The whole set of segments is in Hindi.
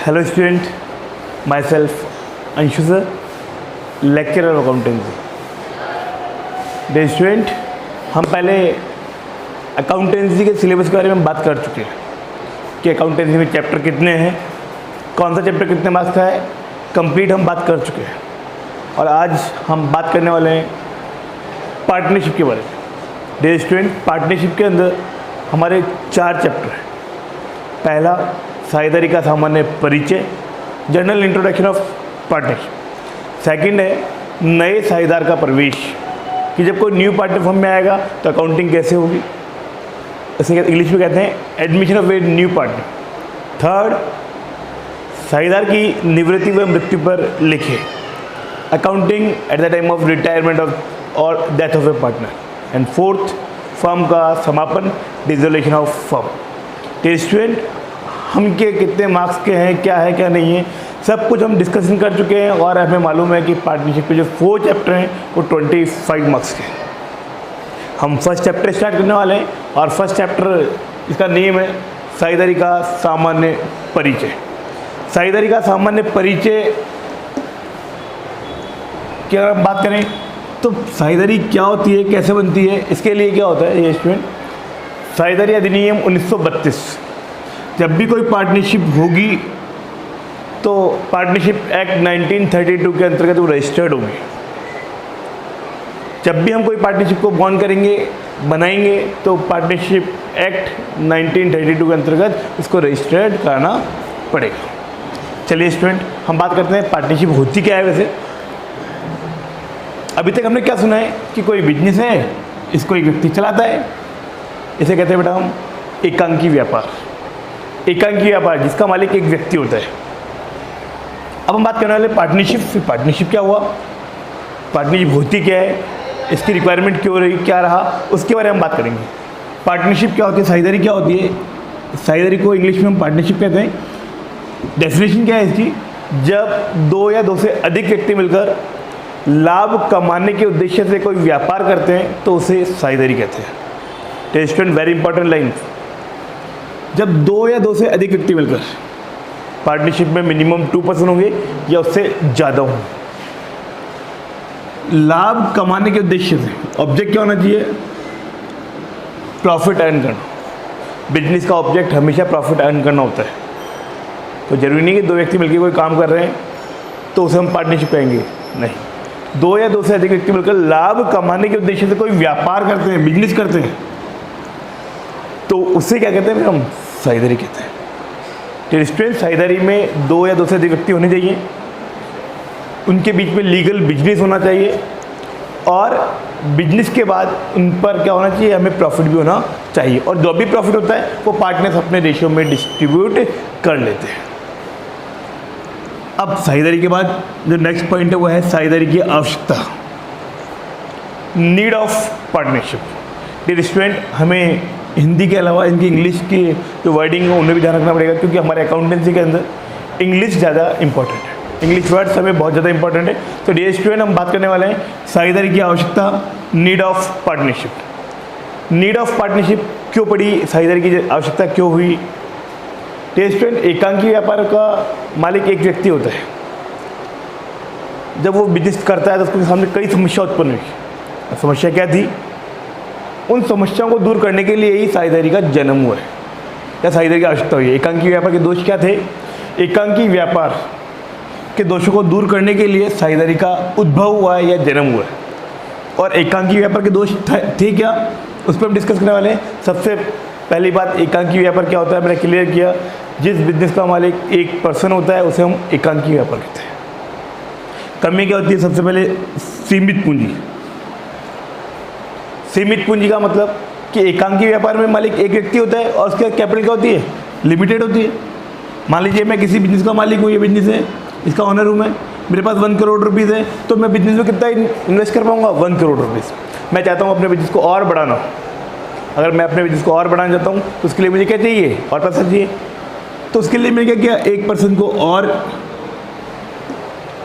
Hello student, my self Anshu sir, lecturer of accountancy. Day student, हम पहले अकाउंटेंसी के सिलेबस के बारे में बात कर चुके हैं कि अकाउंटेंसी में चैप्टर कितने हैं, कौन सा चैप्टर कितने मार्क्स का है, कंप्लीट हम बात कर चुके हैं। और आज हम बात करने वाले हैं पार्टनरशिप के बारे में। डे स्टूडेंट, पार्टनरशिप के अंदर हमारे 4 चैप्टर हैं। पहला साझेदारी का सामान्य परिचय, general introduction of partnership. Second है नए साझेदार का प्रवेश, कि जब कोई न्यू पार्टनर फर्म में आएगा तो अकाउंटिंग कैसे होगी, इसे इंग्लिश में कहते हैं admission of a new partner. Third, साझेदार की निवृत्ति व मृत्यु पर लिखे, accounting at the time of retirement of और death of a partner. And fourth, firm का समापन, डिसोल्यूशन ऑफ फर्म। तो स्टूडेंट, हम के कितने मार्क्स के हैं, क्या है क्या नहीं है, सब कुछ हम डिस्कशन कर चुके हैं। और हमें मालूम है कि पार्टनरशिप के जो 4 चैप्टर हैं वो 25 मार्क्स के हैं। हम फर्स्ट चैप्टर स्टार्ट करने वाले हैं और फर्स्ट चैप्टर इसका नेम है साझेदारी का सामान्य परिचय। साझेदारी का सामान्य परिचय की अगर हम बात करें तो साझेदारी क्या होती है, कैसे बनती है, इसके लिए क्या होता है ये स्टूडेंट, साझेदारी अधिनियम 1932, जब भी कोई पार्टनरशिप होगी तो पार्टनरशिप एक्ट 1932 के अंतर्गत वो रजिस्टर्ड होगी। जब भी हम कोई पार्टनरशिप को बॉन्ड करेंगे, बनाएंगे, तो पार्टनरशिप एक्ट 1932 के अंतर्गत इसको रजिस्टर्ड कराना पड़ेगा। चलिए स्टूडेंट, हम बात करते हैं पार्टनरशिप होती क्या है। वैसे अभी तक हमने क्या सुना है कि कोई बिजनेस है, इसको एक व्यक्ति चलाता है, इसे कहते हैं बेटा हम एकांकी व्यापार। एकांकी व्यापार जिसका मालिक एक व्यक्ति होता है। अब हम बात करने वाले पार्टनरशिप। पार्टनरशिप क्या हुआ, पार्टनरशिप होती क्या है, इसकी रिक्वायरमेंट क्यों रही, क्या रहा, उसके बारे में हम बात करेंगे। पार्टनरशिप क्या होती है, साझेदारी क्या होती है। साझेदारी को इंग्लिश में हम पार्टनरशिप कहते हैं। डेफिनेशन क्या है इसकी, जब 2 या 2 से अधिक व्यक्ति मिलकर लाभ कमाने के उद्देश्य से कोई व्यापार करते हैं तो उसे साझेदारी कहते हैं। तो स्टूडेंट, वेरी इंपॉर्टेंट लाइन, जब 2 या 2 से अधिक व्यक्ति मिलकर पार्टनरशिप में मिनिमम 2% होंगे या उससे ज़्यादा होंगे, लाभ कमाने के उद्देश्य से, ऑब्जेक्ट क्या होना चाहिए, प्रॉफिट अर्न करना। बिजनेस का ऑब्जेक्ट हमेशा प्रॉफिट अर्न करना होता है। तो जरूरी नहीं कि 2 व्यक्ति मिलकर कोई काम कर रहे हैं तो उसे हम पार्टनरशिप कहेंगे, नहीं। 2 या 2 से अधिक व्यक्ति मिलकर लाभ कमाने के उद्देश्य से कोई व्यापार करते हैं, बिजनेस करते हैं, तो उससे क्या कहते हैं, हम साझेदारी कहते हैं। तो स्टूडेंट, साझेदारी में 2 या 2 से अधिक व्यक्ति होने चाहिए, उनके बीच में लीगल बिजनेस होना चाहिए, और बिजनेस के बाद उन पर क्या होना चाहिए, हमें प्रॉफिट भी होना चाहिए। और जो भी प्रॉफिट होता है वो पार्टनर्स अपने रेशियो में डिस्ट्रीब्यूट कर लेते हैं। अब साझेदारी के बाद जो नेक्स्ट पॉइंट है वो है साझेदारी की आवश्यकता, need of partnership. Dear student, हमें हिंदी के अलावा इनकी इंग्लिश की जो वर्डिंग है उन्हें भी ध्यान रखना पड़ेगा, क्योंकि हमारे अकाउंटेंसी के अंदर इंग्लिश ज़्यादा इंपॉर्टेंट है, इंग्लिश वर्ड्स हमें बहुत ज़्यादा इंपॉर्टेंट है। तो डियर स्टूडेंट, हम बात करने वाले हैं साझेदारी की आवश्यकता, need of partnership. Need of partnership क्यों पड़ी, साझेदारी की आवश्यकता क्यों हुई। डियर स्टूडेंट, एकांकी व्यापार का मालिक एक व्यक्ति होता है। जब वो बिजनेस करता है तो उसके सामने कई समस्या उत्पन्न हुई। समस्या क्या थी, उन समस्याओं को दूर करने के लिए ही साझेदारी का जन्म हुआ है, या साझेदारी की आवश्यकता हुई है। एकांकी व्यापार के दोष क्या थे, एकांकी व्यापार के दोषों को दूर करने के लिए साझेदारी का उद्भव हुआ है या जन्म हुआ है। और एकांकी व्यापार के दोष थे क्या, उस पर हम डिस्कस करने वाले हैं। सबसे पहली बात, एकांकी व्यापार क्या होता है मैंने क्लियर किया, जिस बिजनेस का मालिक एक पर्सन होता है उसे हम एकांकी व्यापार कहते हैं। कमी क्या होती है, सबसे पहले सीमित पूंजी। सीमित पूंजी का मतलब कि एकांकी व्यापार में मालिक एक व्यक्ति होता है और उसके कैपिटल क्या होती है, लिमिटेड होती है। मान लीजिए मैं किसी बिजनेस का मालिक हूँ, ये बिजनेस है, इसका ऑनर हूँ मैं, मेरे पास 1 करोड़ रुपीज़ है, तो मैं बिजनेस में कितना इन्वेस्ट कर पाऊँगा, 1 करोड़ रुपीज़। मैं चाहता हूँ अपने बिजनेस को और बढ़ाना, अगर मैं अपने बिजनेस को और बढ़ाना चाहता हूँ तो उसके लिए मुझे क्या चाहिए, और पैसा चाहिए। तो उसके लिए मैंने क्या किया, 1% को और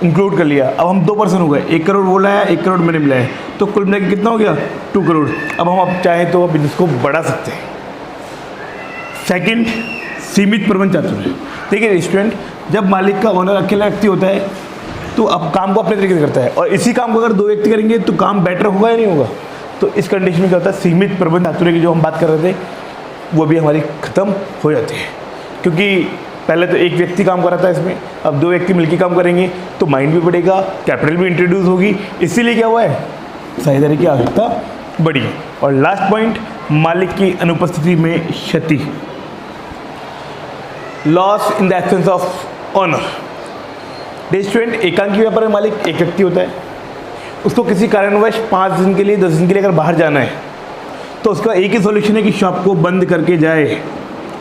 इंक्लूड कर लिया। अब हम 2% हो गए, 1 करोड़ वो लाया, 1 करोड़ मैंने मिलाया, तो कुल मिला के कितना हो गया, 2 करोड़। अब हम चाहें तो बिजनेस को बढ़ा सकते हैं। सेकंड, सीमित प्रबंध चातुर्य। देखिए स्टूडेंट, जब मालिक का ओनर अकेला व्यक्ति होता है तो अब काम को अपने तरीके से करता है, और इसी काम को अगर दो व्यक्ति करेंगे तो काम बेटर होगा या नहीं होगा। तो इस कंडीशन में क्या होता है, सीमित प्रबंध चातुर्य की जो हम बात कर रहे थे वो भी हमारी ख़त्म हो जाती है, क्योंकि पहले तो एक व्यक्ति काम कर रहा था इसमें, अब दो व्यक्ति मिलकर काम करेंगे तो माइंड भी बढ़ेगा, कैपिटल भी इंट्रोड्यूस होगी, इसीलिए क्या हुआ है, साझेदारी की आवश्यकता बढ़ी। और लास्ट पॉइंट, मालिक की अनुपस्थिति में क्षति, loss in the absence of honour. Student, एकांकी व्यापार में मालिक एक व्यक्ति होता है, उसको किसी कारणवश 5 दिन के लिए 10 दिन के लिए अगर बाहर जाना है तो उसका एक ही सॉल्यूशन है कि शॉप को बंद करके जाए,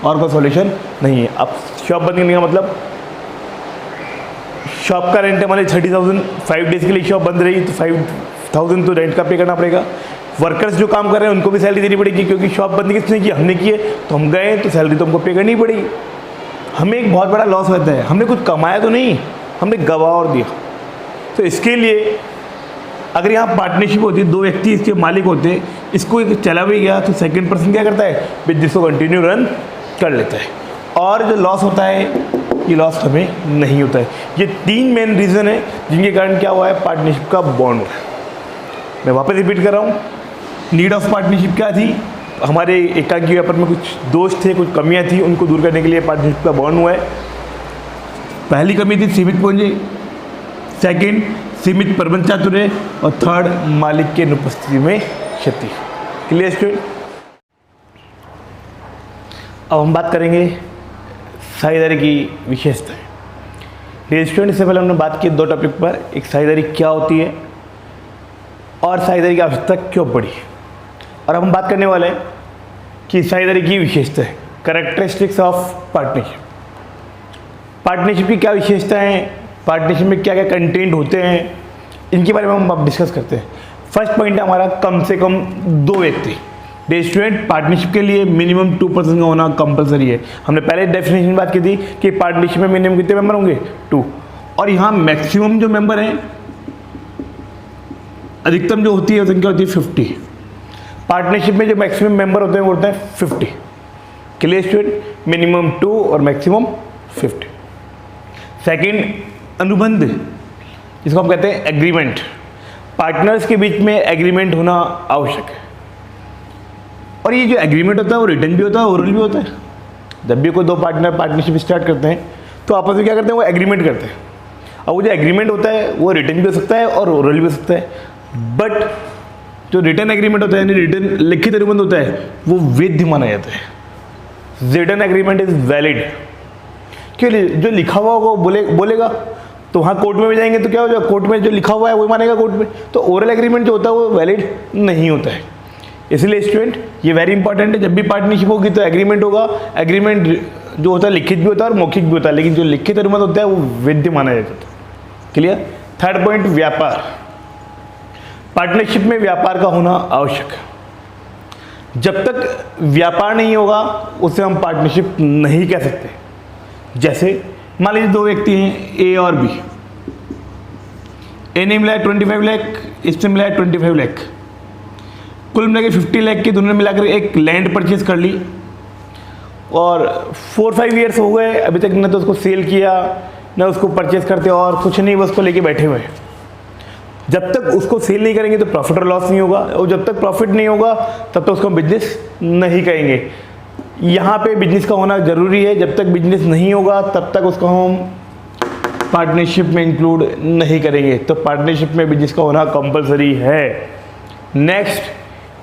और कोई सॉल्यूशन नहीं है। अब शॉप बंद करने का मतलब शॉप का रेंट हमारे 30,000, 5 डेज़ के लिए शॉप बंद रही तो 5,000 तो रेंट का पे करना पड़ेगा। वर्कर्स जो काम कर रहे हैं उनको भी सैलरी देनी पड़ेगी, क्योंकि शॉप बंद किसने की, हमने की है, तो हम गए तो सैलरी तो हमको पे करनी पड़ेगी। हमें एक बहुत बड़ा लॉस होता है, हमने कुछ कमाया तो नहीं, हमने गवा और दिया। तो इसके लिए अगर यहाँ पार्टनरशिप होती, दो व्यक्ति इसके मालिक होते, इसको एक चला भी गया तो सेकंड पर्सन क्या करता है, बिजनेस को कंटिन्यू रन कर लेता है, और जो लॉस होता है ये लॉस हमें नहीं होता है। ये 3 मेन रीज़न है जिनके कारण क्या हुआ है, पार्टनरशिप का बॉन्ड हुआ है। मैं वापस रिपीट कर रहा हूँ, नीड ऑफ पार्टनरशिप क्या थी, हमारे एकांकी व्यापार में कुछ दोष थे, कुछ कमियाँ थी, उनको दूर करने के लिए पार्टनरशिप का बॉन्ड हुआ है। पहली कमी थी सीमित पूंजी, सेकंड सीमित प्रबंध चातुर्य, और थर्ड मालिक के अनुपस्थिति में क्षति। Clear student? अब हम बात करेंगे साझेदारी की विशेषताएं। स्टूडेंट, इससे पहले हमने बात की 2 टॉपिक पर, एक साझेदारी क्या होती है और साझेदारी की आवश्यकता क्यों पड़ी, और अब हम बात करने वाले हैं कि साझेदारी की विशेषता है, कैरेक्टरिस्टिक्स ऑफ पार्टनरशिप। पार्टनरशिप की क्या विशेषता है, पार्टनरशिप में क्या क्या कंटेंट होते हैं, इनके बारे में हम अब डिस्कस करते हैं। फर्स्ट पॉइंट है हमारा कम से कम 2 व्यक्ति। स्टूडेंट, पार्टनरशिप के लिए मिनिमम 2 पर्सन का होना कंपलसरी है। हमने पहले डेफिनेशन में बात की थी कि पार्टनरशिप में मिनिमम कितने मेंबर होंगे, 2, और यहाँ मैक्सिमम जो मेंबर हैं, अधिकतम जो होती है संख्या होती है 50। पार्टनरशिप में जो मैक्सिमम मेंबर होते हैं वो होता है 50। Clear student? मिनिमम 2 और मैक्सिमम 50। सेकंड, अनुबंध, जिसको हम कहते हैं एग्रीमेंट। पार्टनर्स के बीच में एग्रीमेंट होना आवश्यक है, और ये जो एग्रीमेंट होता है वो रिटन भी होता है, ओरल भी होता है। जब भी कोई 2 पार्टनर पार्टनरशिप स्टार्ट करते हैं तो आपस में क्या करते हैं, वो एग्रीमेंट करते हैं। अब वो जो एग्रीमेंट होता है वो रिटन भी हो सकता है और ओरल भी हो सकता है, बट जो रिटन एग्रीमेंट होता है यानी रिटन लिखित अनुबंध होता है वो वैध माना जाता है। Written agreement is valid. क्यों? जो लिखा हुआ होगा वो बोलेगा, तो वहाँ कोर्ट में भी जाएंगे तो क्या हो जाएगा, कोर्ट में जो लिखा हुआ है वही मानेगा कोर्ट में। तो ओरल एग्रीमेंट जो होता है वो वैलिड नहीं होता है। इसलिए स्टूडेंट, ये वेरी इंपॉर्टेंट है, जब भी पार्टनरशिप होगी तो एग्रीमेंट होगा। एग्रीमेंट जो होता है लिखित भी होता है और मौखिक भी होता है, लेकिन जो लिखित अनुबंध होता है वो वैध माना जाता है। क्लियर? थर्ड पॉइंट, व्यापार। पार्टनरशिप में व्यापार का होना आवश्यक है। जब तक व्यापार नहीं होगा उसे हम पार्टनरशिप नहीं कह सकते। जैसे मान लीजिए 2 व्यक्ति हैं, ए और बी। ए ने मिला 25 लाख, इससे मिला 25 लाख, कुल मिला के 50 लाख की दोनों ने मिलाकर एक लैंड परचेज कर ली, और 4-5 ईयर्स हो गए, अभी तक न तो उसको सेल किया न उसको परचेज करते, और कुछ नहीं, बस उसको लेके बैठे हुए हैं। जब तक उसको सेल नहीं करेंगे तो प्रॉफिट और लॉस नहीं होगा, और जब तक प्रॉफिट नहीं होगा तब तक उसको बिजनेस नहीं करेंगे। यहाँ पे बिजनेस का होना जरूरी है। जब तक बिजनेस नहीं होगा तब तक उसको हम पार्टनरशिप में इंक्लूड नहीं करेंगे। तो पार्टनरशिप में बिजनेस का होना कंपलसरी है। नेक्स्ट,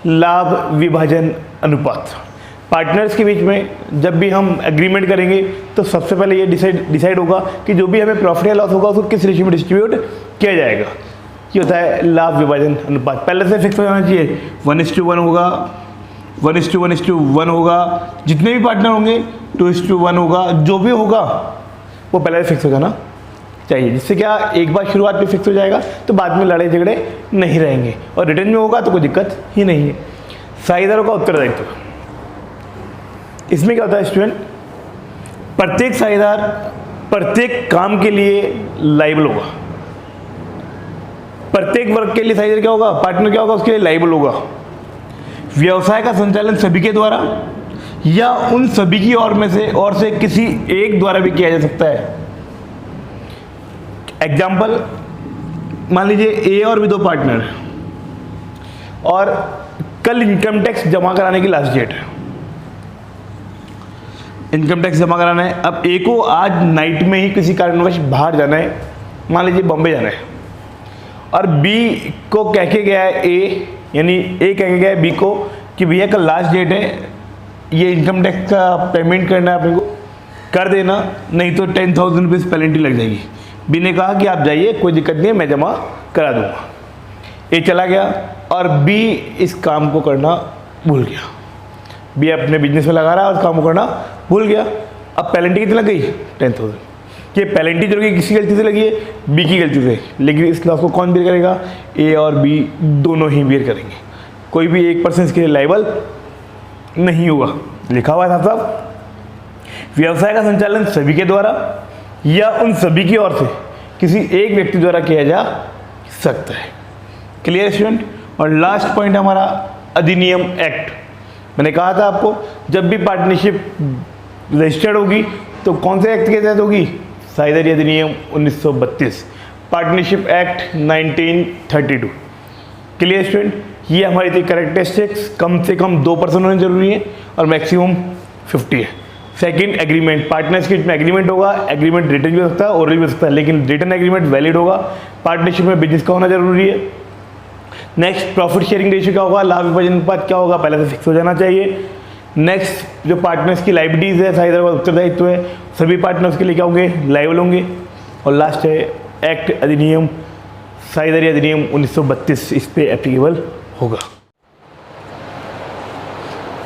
लाभ विभाजन अनुपात। पार्टनर्स के बीच में जब भी हम एग्रीमेंट करेंगे तो सबसे पहले ये डिसाइड होगा कि जो भी हमें प्रॉफिट या लॉस होगा उसको किस रेशियो में डिस्ट्रीब्यूट किया जाएगा। ये होता है लाभ विभाजन अनुपात। पहले से फिक्स हो जाना चाहिए, 1:1 होगा, 1:1 होगा, जितने भी पार्टनर होंगे 2:1 होगा, जो भी होगा वो पहले से फिक्स हो जाना चाहिए, जिससे क्या एक बार शुरुआत में फिक्स हो जाएगा तो बाद में लड़ाई झगड़े नहीं रहेंगे, और रिटर्न में होगा तो कोई दिक्कत ही नहीं है। साझेदारों का उत्तरदायित्व, इसमें क्या होता है स्टूडेंट, प्रत्येक साझेदार प्रत्येक काम के लिए लायबल होगा। प्रत्येक वर्ग के लिए साझेदार क्या होगा, पार्टनर क्या होगा, उसके लिए लायबल होगा। व्यवसाय का संचालन सभी के द्वारा या उन सभी की और से किसी एक द्वारा भी किया जा सकता है। एग्जाम्पल, मान लीजिए ए और भी दो पार्टनर और कल इनकम टैक्स जमा कराने की लास्ट डेट है, इनकम टैक्स जमा कराना है। अब ए को आज नाइट में ही किसी कारणवश बाहर जाना है, मान लीजिए बॉम्बे जाना है, और बी को कह के गया है ए, यानी ए कह के गया है बी को कि भैया कल लास्ट डेट है, ये इनकम टैक्स का पेमेंट करना है अपने को, कर देना, नहीं तो 10,000 रुपीज़ पेनल्टी लग जाएगी। बी ने कहा कि आप जाइए, कोई दिक्कत नहीं है, मैं जमा करा दूंगा। ए चला गया और बी इस काम को करना भूल गया, बी अपने बिजनेस में लगा रहा है और काम को करना भूल गया। अब पेनल्टी कितनी लग गई? 10,000। ये पेनल्टी जो लगी किसी गलती से लगी है? बी की गलती से, लेकिन इस लॉस को कौन बियर करेगा? ए और बी दोनों ही बियर करेंगे, कोई भी एक पर्सन इसके लिए लायबल नहीं हुआ। लिखा हुआ था साहब, व्यवसाय का संचालन सभी के द्वारा या उन सभी की ओर से किसी एक व्यक्ति द्वारा किया जा सकता है। Clear student? और लास्ट पॉइंट हमारा अधिनियम एक्ट। मैंने कहा था आपको, जब भी पार्टनरशिप रजिस्टर्ड होगी तो कौन से एक्ट के तहत होगी? साझेदारी अधिनियम 1932, पार्टनरशिप एक्ट 1932। Clear student? ये हमारी थी कैरेक्टरिस्टिक्स, कम से कम 2 पर्सन होने जरूरी है और मैक्सिमम 50 है। सेकंड, एग्रीमेंट, पार्टनरशिप में एग्रीमेंट होगा, एग्रीमेंट रिटन भी हो सकता है, ओरल भी हो सकता है, लेकिन रिटन एग्रीमेंट वैलिड होगा। पार्टनरशिप में बिजनेस का होना जरूरी है। नेक्स्ट, प्रॉफिट शेयरिंग रेशियो क्या होगा, लाभ विभाजन अनुपात क्या होगा, पहले से फिक्स हो जाना चाहिए। नेक्स्ट, जो पार्टनर्स की लाइबिलिटीज है, साझेदारों का उत्तरदायित्व है, सभी पार्टनर्स के लिए क्या होंगे? लायबल होंगे। और लास्ट है एक्ट अधिनियम, साझेदारी अधिनियम 1932, इस पे एप्लीकेबल होगा।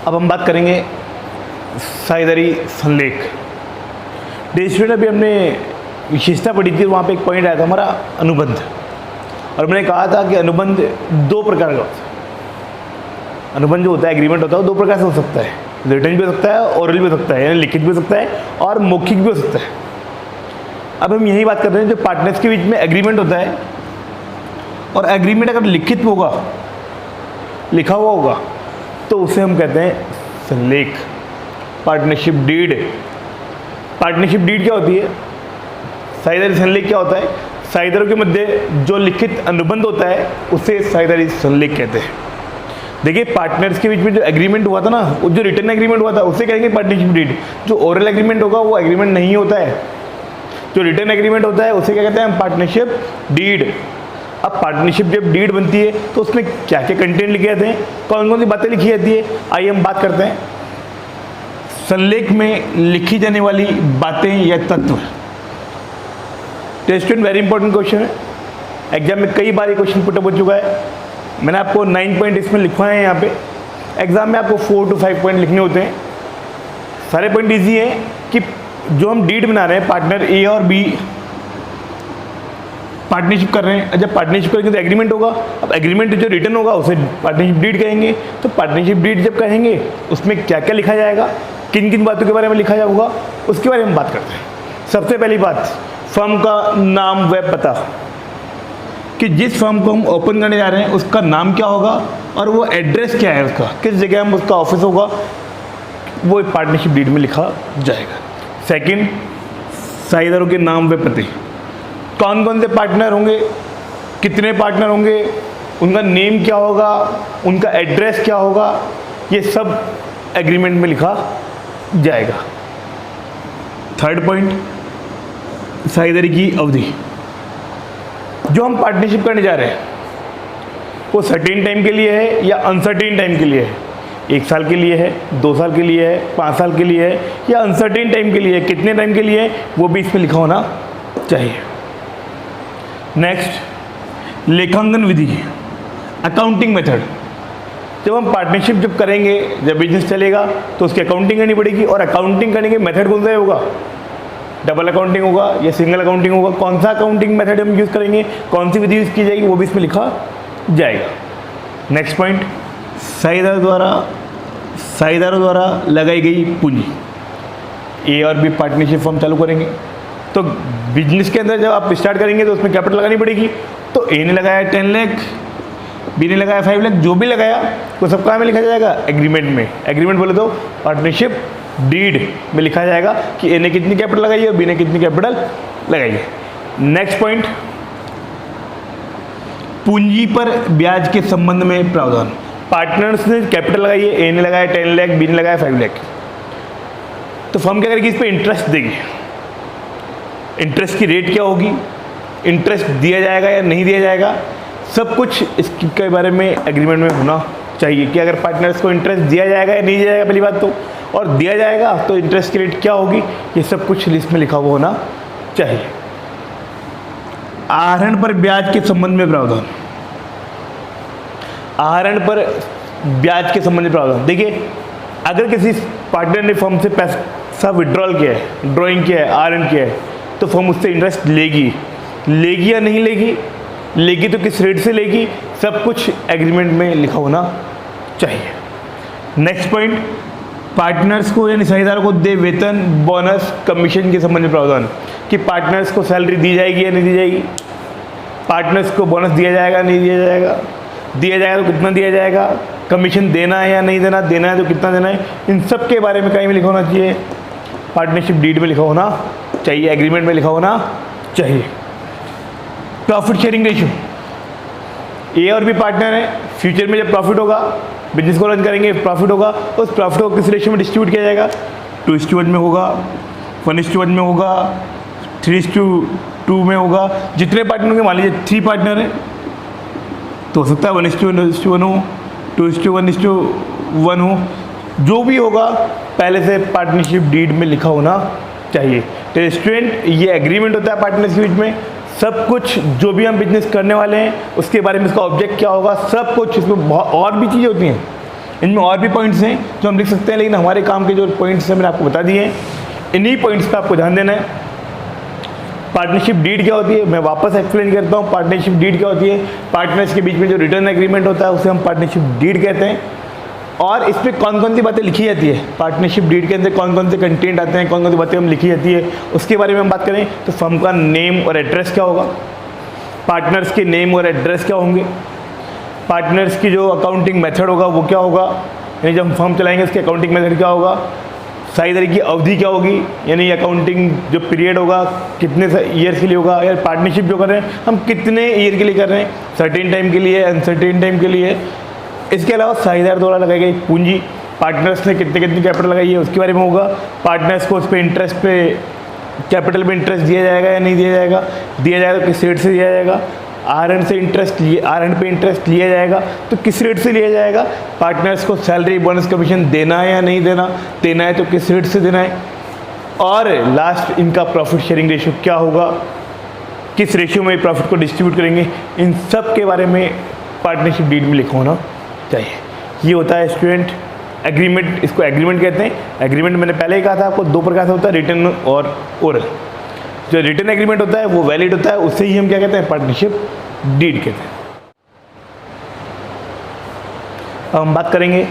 अब हम बात करेंगे साझेदारी संलेख। स्टूडेंट, अभी हमने विशेषता पढ़ी थी, वहाँ पे एक पॉइंट आया था हमारा अनुबंध, और मैंने कहा था कि अनुबंध 2 प्रकार का होता है। अनुबंध जो होता है, एग्रीमेंट होता है, वो 2 प्रकार से हो सकता है, रिटन भी हो सकता है, ओरल भी हो सकता है, यानी लिखित भी हो सकता है और मौखिक भी हो सकता है। अब हम यही बात कर रहे हैं, जो पार्टनर्स के बीच में एग्रीमेंट होता है, और एग्रीमेंट अगर लिखित होगा, लिखा हुआ होगा, तो उसे हम कहते हैं संलेख, पार्टनरशिप डीड। पार्टनरशिप डीड क्या होती है? साझेदारी संलेख क्या होता है? साझेदारों के मध्य जो लिखित अनुबंध होता है उसे साझेदारी संलेख कहते हैं। देखिए, पार्टनर्स के बीच में जो एग्रीमेंट हुआ था ना, वो जो रिटन एग्रीमेंट हुआ था उसे कहेंगे पार्टनरशिप डीड। जो ओरल एग्रीमेंट होगा वो एग्रीमेंट नहीं होता है, जो रिटन एग्रीमेंट होता है उसे क्या कहते हैं हम? Partnership deed. अब पार्टनरशिप जब डीड बनती है तो उसमें क्या क्या कंटेंट लिखे जाते हैं, कौन कौन सी बातें लिखी जाती है, आइए हम बात करते हैं। संलेख में लिखी जाने वाली बातें या तत्व। स्टूडेंट, वेरी इंपॉर्टेंट क्वेश्चन है, एग्जाम में कई बार ये क्वेश्चन पुटअप हो चुका है। मैंने आपको 9 पॉइंट इसमें लिखवाए हैं, यहाँ पे एग्जाम में आपको 4 to 5 पॉइंट लिखने होते हैं। सारे पॉइंट ईजी हैं कि जो हम डीड बना रहे हैं, पार्टनर ए और बी पार्टनरशिप कर रहे हैं, जब पार्टनरशिप करेंगे तो एग्रीमेंट होगा। अब एग्रीमेंट जो रिटन होगा उसे पार्टनरशिप डीड कहेंगे। तो पार्टनरशिप डीड जब कहेंगे उसमें क्या क्या लिखा जाएगा, किन किन बातों के बारे में लिखा जाएगा, उसके बारे में बात करते हैं। सबसे पहली बात, फर्म का नाम व पता, कि जिस फर्म को हम ओपन करने जा रहे हैं उसका नाम क्या होगा और वो एड्रेस क्या है उसका, किस जगह हम उसका ऑफिस होगा, वो पार्टनरशिप डीड में लिखा जाएगा। सेकंड, साझेदारों के नाम व पते, कौन कौन से पार्टनर होंगे, कितने पार्टनर होंगे, उनका नेम क्या होगा, उनका एड्रेस क्या होगा, ये सब एग्रीमेंट में लिखा जाएगा। थर्ड पॉइंट, साझेदारी की अवधि, जो हम पार्टनरशिप करने जा रहे हैं वो सर्टेन टाइम के लिए है या अनसर्टेन टाइम के लिए है, 1 साल के लिए है, 2 साल के लिए है, 5 साल के लिए है, या अनसर्टेन टाइम के लिए है, कितने टाइम के लिए है, वो भी इसमें लिखा होना चाहिए। नेक्स्ट, लेखांकन विधि, अकाउंटिंग मेथड, जब हम पार्टनरशिप जब करेंगे, जब बिजनेस चलेगा तो उसकी अकाउंटिंग करनी पड़ेगी, और अकाउंटिंग करने के मेथड कौन सा होगा, डबल अकाउंटिंग होगा या सिंगल अकाउंटिंग होगा, कौन सा अकाउंटिंग मेथड हम यूज़ करेंगे, कौन सी विधि यूज़ की जाएगी, वो भी इसमें लिखा जाएगा। नेक्स्ट पॉइंट, साझेदारों द्वारा लगाई गई पूंजी। ए और बी पार्टनरशिप फर्म चालू करेंगे तो बिजनेस के अंदर जब आप स्टार्ट करेंगे तो उसमें कैपिटल लगानी पड़ेगी। तो ए ने लगाया 10 लाख, बी ने लगाया 5 लाख, जो भी लगाया वो सब कहाँ में लिखा जाएगा, एग्रीमेंट में। एग्रीमेंट बोले तो पार्टनरशिप डीड में लिखा जाएगा कि ए ने कितनी कैपिटल लगाई है और बी ने कितनी कैपिटल लगाई है। नेक्स्ट पॉइंट, पूंजी पर ब्याज के संबंध में प्रावधान। पार्टनर्स ने कैपिटल लगाई है, ए ने लगाया 10 लाख, बी ने लगाया 5 लाख, तो फर्म क्या करेगी, इस पर इंटरेस्ट देगी। इंटरेस्ट की रेट क्या होगी, इंटरेस्ट दिया जाएगा या नहीं दिया जाएगा, सब कुछ इसके बारे में एग्रीमेंट में होना चाहिए कि अगर पार्टनर्स को इंटरेस्ट दिया जाएगा या नहीं दिया जाएगा, पहली बात तो, और दिया जाएगा तो इंटरेस्ट की रेट क्या होगी, ये सब कुछ लिस्ट में लिखा हुआ होना चाहिए। आहरण पर ब्याज के संबंध में प्रावधान। आहरण पर ब्याज के संबंध में प्रावधान, देखिए अगर किसी पार्टनर ने फर्म से पैसा विड्रॉल किया है, ड्रॉइंग किया है, आहरण किया है, तो फर्म उससे इंटरेस्ट लेगी या नहीं लेगी तो किस रेट से लेगी, सब कुछ एग्रीमेंट में लिखा होना चाहिए। नेक्स्ट पॉइंट, पार्टनर्स को यानी साझेदारों को दे वेतन, बोनस, कमीशन के संबंध में प्रावधान कि पार्टनर्स को सैलरी दी जाएगी या नहीं दी जाएगी, पार्टनर्स को बोनस दिया जाएगा नहीं दिया जाएगा तो कितना दिया जाएगा, कमीशन देना है या नहीं देना है तो कितना देना है, इन सब के बारे में कहीं में लिखा होना चाहिए, पार्टनरशिप डीड में लिखा होना चाहिए, एग्रीमेंट में लिखा होना चाहिए। प्रॉफिट शेयरिंग रेशियो, ए और बी पार्टनर है, फ्यूचर में जब प्रॉफिट होगा, बिजनेस को रन करेंगे, प्रॉफिट होगा, उस प्रॉफिट को किस रेशियो में डिस्ट्रीब्यूट किया जाएगा, 2:1 में होगा, 1:1 में होगा, 3:2 में होगा। जितने पार्टनर होंगे, मान लीजिए 3 पार्टनर हैं तो हो सकता है 1:1 हो, 2:1 हो, जो भी होगा पहले से पार्टनरशिप डीड में लिखा होना चाहिए। तो स्टूडेंट, ये एग्रीमेंट होता है पार्टनर्स के बीच में, सब कुछ जो भी हम बिजनेस करने वाले हैं उसके बारे में, इसका ऑब्जेक्ट क्या होगा, सब कुछ, इसमें और भी चीज़ें होती हैं, इनमें और भी पॉइंट्स हैं जो हम लिख सकते हैं, लेकिन हमारे काम के जो पॉइंट्स हैं मैंने आपको बता दिए हैं, इन्हीं पॉइंट्स पर आपको ध्यान देना है। पार्टनरशिप डीड क्या होती है, मैं वापस एक्सप्लेन करता हूँ। पार्टनरशिप डीड क्या होती है, पार्टनर्स के बीच में जो रिटर्न एग्रीमेंट होता है उसे हम पार्टनरशिप डीड कहते हैं, और इस पर कौन कौन सी बातें लिखी जाती है, पार्टनरशिप डीड के अंदर कौन कौन से कंटेंट आते हैं, कौन कौन सी बातें हम लिखी जाती है, उसके बारे में हम बात करें तो फर्म का नेम और एड्रेस क्या होगा, पार्टनर्स के नेम और एड्रेस क्या होंगे, पार्टनर्स की जो अकाउंटिंग मेथड होगा वो क्या होगा, यानी जब हम फर्म चलाएंगे उसकी अकाउंटिंग मेथड क्या होगा, साझेदारी की अवधि क्या होगी, यानी अकाउंटिंग जो पीरियड होगा कितने ईयर्स के लिए होगा, या पार्टनरशिप जो कर रहे हैं हम कितने ईयर के लिए कर रहे हैं, सर्टेन टाइम के लिए, अनसर्टेन टाइम के लिए। इसके अलावा साझेदार द्वारा लगाई गई पूंजी, पार्टनर्स ने कितनी कैपिटल लगाई है उसके बारे में होगा, पार्टनर्स को उस पर इंटरेस्ट पे, कैपिटल में इंटरेस्ट दिया जाएगा या नहीं दिया जाएगा तो किस रेट से दिया जाएगा, आहरण पे इंटरेस्ट लिया जाएगा तो किस रेट से लिया जाएगा, पार्टनर्स को सैलरी, बोनस, कमीशन देना है या नहीं देना है तो किस रेट से देना है, और लास्ट इनका प्रॉफिट शेयरिंग रेशियो क्या होगा, किस रेशियो में प्रॉफिट को डिस्ट्रीब्यूट करेंगे, इन सब के बारे में पार्टनरशिप डीड में लिखा होना चाहिए। ये होता है स्टूडेंट एग्रीमेंट, इसको एग्रीमेंट कहते हैं। एग्रीमेंट मैंने पहले ही कहा था आपको, 2 प्रकार से होता है, रिटन और ओरल। जो रिटन एग्रीमेंट होता है वो वैलिड होता है, उससे ही हम क्या कहते हैं, पार्टनरशिप डीड कहते हैं। अब हम बात करेंगे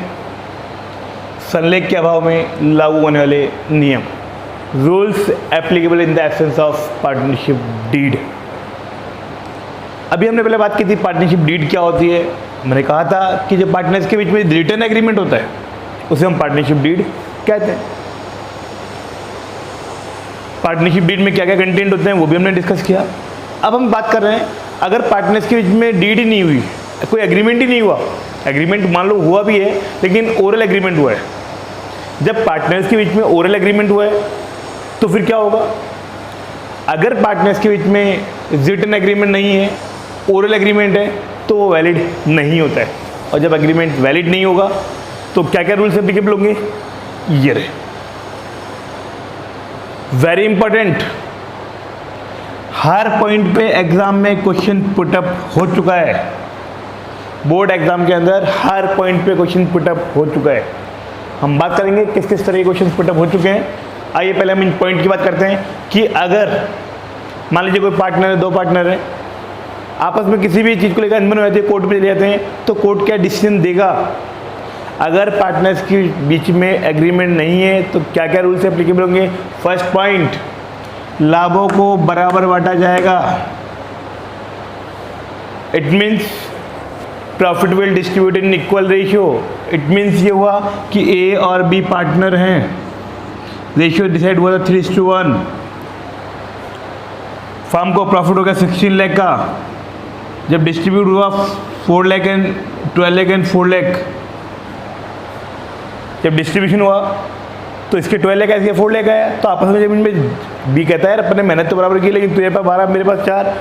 संलेख के अभाव में लागू होने वाले नियम, rules applicable in the absence of partnership deed. अभी हमने पहले बात की थी पार्टनरशिप डीड क्या होती है। मैंने कहा था कि जब पार्टनर्स के बीच में रिटन एग्रीमेंट होता है उसे हम पार्टनरशिप डीड कहते हैं। पार्टनरशिप डीड में क्या क्या कंटेंट होते हैं वो भी हमने डिस्कस किया। अब हम बात कर रहे हैं अगर पार्टनर्स के बीच में डीड ही नहीं हुई, कोई एग्रीमेंट ही नहीं हुआ, एग्रीमेंट मान लो हुआ भी है लेकिन ओरल एग्रीमेंट हुआ है, जब पार्टनर्स के बीच में ओरल एग्रीमेंट हुआ है तो फिर क्या होगा, अगर पार्टनर्स के बीच में रिटन एग्रीमेंट नहीं है, ओरल एग्रीमेंट है, तो वो वैलिड नहीं होता है। और जब एग्रीमेंट वैलिड नहीं होगा तो क्या क्या रूल्स एप्लीकेबल होंगे, ये रहे। वेरी इंपॉर्टेंट, हर पॉइंट पे एग्जाम में क्वेश्चन पुटअप हो चुका है, बोर्ड एग्जाम के अंदर हर पॉइंट पे क्वेश्चन पुटअप हो चुका है। हम बात करेंगे किस किस तरह के क्वेश्चन पुटअप हो चुके हैं। आइए पहले हम इन पॉइंट की बात करते हैं कि अगर मान लीजिए कोई पार्टनर है, 2 पार्टनर है, आपस में किसी भी चीज़ को लेकर अनबन हो जाती है, कोर्ट में चले जाते हैं, तो कोर्ट क्या डिसीजन देगा। अगर पार्टनर्स के बीच में एग्रीमेंट नहीं है तो क्या क्या रूल्स एप्लीकेबल होंगे। फर्स्ट पॉइंट, लाभों को बराबर बांटा जाएगा। It means profit will distribute in equal ratio. It means ये हुआ कि ए और बी पार्टनर हैं, रेशियो डिसाइड हुआ था 3:1। फर्म को प्रॉफिट हो गया 16 लाख का, जब डिस्ट्रीब्यूट हुआ 4 लाख एंड 12 लाख एंड 4 लाख, जब डिस्ट्रीब्यूशन हुआ तो इसके 12 लाख ऐसे 4 लाख आया, तो आपस में जब इनमें बी कहता है अपने मेहनत तो बराबर की, लेकिन तुझे पास 12 मेरे पास 4,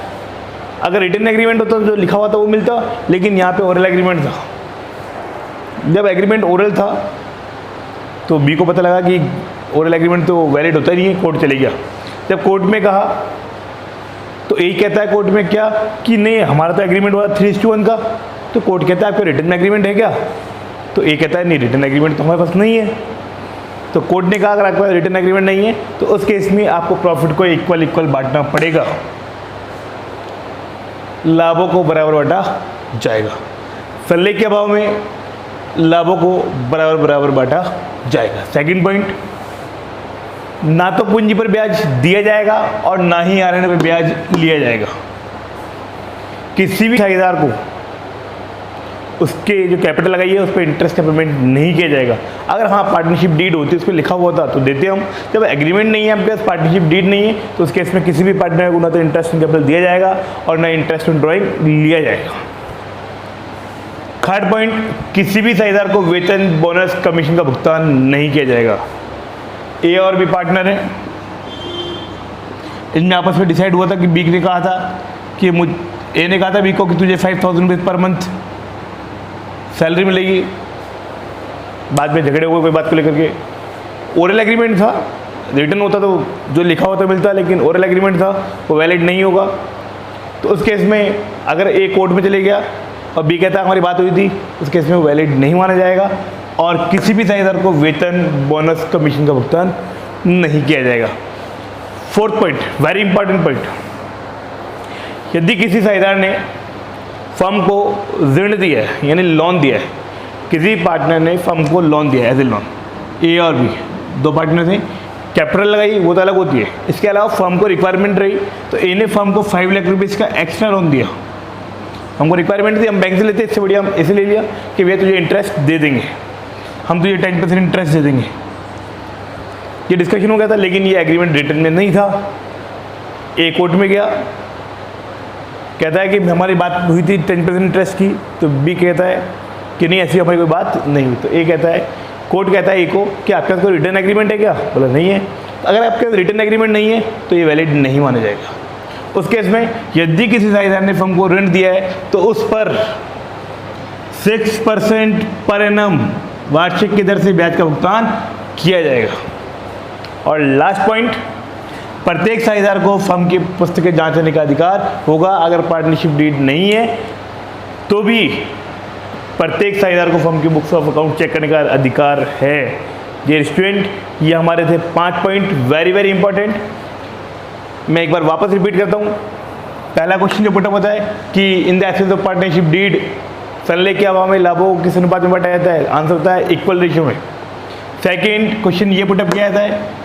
अगर रिटर्न एग्रीमेंट होता तो जो लिखा हुआ था वो मिलता, लेकिन यहाँ पे ओरल एग्रीमेंट था। जब एग्रीमेंट ओरल था तो बी को पता लगा कि ओरल एग्रीमेंट तो वैलिड होता नहीं है, कोर्ट चले गया। जब कोर्ट में कहा तो ए कहता है कोर्ट में क्या कि नहीं हमारा तो एग्रीमेंट हुआ 3:1 का, तो कोर्ट कहता है आपका रिटर्न एग्रीमेंट है क्या, तो ए कहता है नहीं रिटर्न एग्रीमेंट तो हमारे पास नहीं है। तो कोर्ट ने कहा अगर आपके पास रिटर्न एग्रीमेंट नहीं है तो उस केस में आपको प्रॉफिट को इक्वल बांटना पड़ेगा, लाभों को बराबर बांटा जाएगा। सल्ले के अभाव में लाभों को बराबर बांटा जाएगा। सेकंड पॉइंट, ना तो पूंजी पर ब्याज दिया जाएगा और ना ही आरएनए पर ब्याज लिया जाएगा। किसी भी साझेदार को उसके जो कैपिटल लगाई है उस पर इंटरेस्ट का पेमेंट नहीं किया जाएगा। अगर हाँ पार्टनरशिप डीड होती है उस पर लिखा हुआ था तो देते हम, जब एग्रीमेंट नहीं है आपके पास, पार्टनरशिप डीड नहीं है, तो उस केस में किसी भी पार्टनर को ना तो इंटरेस्ट ऑन कैपिटल दिया जाएगा और ना इंटरेस्ट ऑन ड्राइंग लिया जाएगा। थर्ड पॉइंट, किसी भी साझेदार को वेतन बोनस कमीशन का भुगतान नहीं किया जाएगा। ए और बी पार्टनर है, इनमें आपस में डिसाइड हुआ था कि बी ने कहा था कि ए ने कहा था बी को कि तुझे 5,000 रुपीज़ पर मंथ सैलरी मिलेगी। बाद में झगड़े हुए कोई बात को लेकर के, ओरल एग्रीमेंट था, रिटर्न होता तो जो लिखा होता मिलता, लेकिन ओरल एग्रीमेंट था वो वैलिड नहीं होगा। तो उस केस में अगर ए कोर्ट में चले गया और बी कहता है हमारी बात हुई थी, उस केस में वो वैलिड नहीं माना जाएगा और किसी भी साझेदार को वेतन बोनस कमीशन का भुगतान नहीं किया जाएगा। Fourth point, very important point, यदि किसी साझेदार ने फर्म को ऋण दिया है यानी लोन दिया है, किसी पार्टनर ने फर्म को लोन दिया है एज ए लोन, ए और बी दो पार्टनर थे, कैपिटल लगाई वो तो अलग होती है, इसके अलावा फर्म को रिक्वायरमेंट रही तो ए ने फर्म को 5 लाख रुपीज़ का एक्स्ट्रा लोन दिया। हमको रिक्वायरमेंट थी, हम बैंक से लेते, इससे बढ़िया हम इसे ले लिया कि भैया तुझे इंटरेस्ट दे देंगे, हम तुझे 10% इंटरेस्ट दे देंगे। ये डिस्कशन हो गया था, लेकिन ये एग्रीमेंट रिटर्न में नहीं था। ए कोर्ट में गया, कहता है कि हमारी बात हुई थी 10% इंटरेस्ट की, तो बी कहता है कि नहीं ऐसी हमारी कोई बात नहीं हुई। तो ए कहता है, कोर्ट कहता है ए को कि आपके पास कोई रिटर्न एग्रीमेंट है क्या, बोला नहीं है। अगर आपके पास रिटर्न एग्रीमेंट नहीं है तो ये वैलिड नहीं माना जाएगा। उस केस में यदि किसी साझेदार ने फर्म को ऋण दिया है तो उस पर 6% पर एनम वार्षिक की दर से ब्याज का भुगतान किया जाएगा। और लास्ट पॉइंट, प्रत्येक साझेदार को फर्म की पुस्तकें जांचने का अधिकार होगा। अगर पार्टनरशिप डीड नहीं है तो भी प्रत्येक साझेदार को फर्म की बुक्स ऑफ अकाउंट चेक करने का अधिकार है। ये स्टूडेंट, ये हमारे थे 5 पॉइंट, वेरी वेरी इंपॉर्टेंट। मैं एक बार वापस रिपीट करता हूँ। पहला क्वेश्चन जो पुटअप होता है कि in the absence of partnership deed सल्ले के अभाव में लाभों को किस अनुपात में बांटा जाता है, आंसर होता है इक्वल रेशियो में। सेकेंड क्वेश्चन ये पुटअप किया जाता है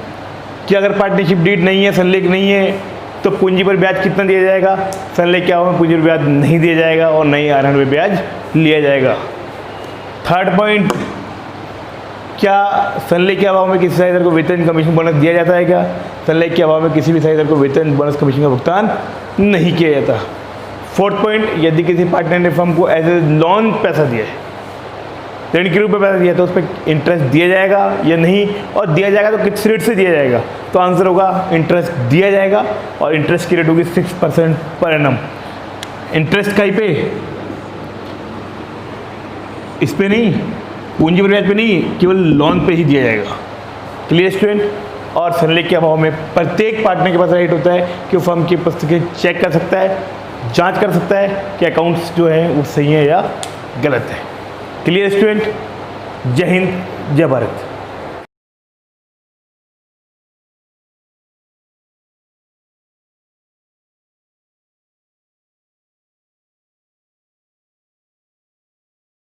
कि अगर पार्टनरशिप डीड नहीं है, सल्लेख नहीं है, तो पूंजी पर ब्याज कितना दिया जाएगा, सल्लेख के अभाव में पूंजी पर ब्याज नहीं दिया जाएगा और नहीं आरएनए पे ब्याज लिया जाएगा। थर्ड पॉइंट, क्या सल्लेख के अभाव में किसी साझेदार को वेतन कमीशन बोनस दिया जाता है क्या, सल्लेख के अभाव में किसी भी साझेदार को वेतन बोनस कमीशन का भुगतान नहीं किया जाता। फोर्थ पॉइंट, यदि किसी पार्टनर ने फर्म को एज ए लोन पैसा दिया है, ऋण के रूप में पैसा दिया, तो उस पर इंटरेस्ट दिया जाएगा या नहीं, और दिया जाएगा तो किस रेट से दिया जाएगा, तो आंसर होगा इंटरेस्ट दिया जाएगा और इंटरेस्ट की रेट होगी 6% पर एनम। इंटरेस्ट कहीं पे, इस पे नहीं, पूंजी पर ब्याज पे नहीं, केवल लोन पे ही दिया जाएगा। Clear student. और सल्लेख के अभाव में प्रत्येक पार्टनर के पास राइट होता है कि वो फर्म की पुस्तकें चेक कर सकता है, जांच कर सकता है कि अकाउंट्स जो है वो सही है या गलत है। Clear student. जय हिंद, जय भारत।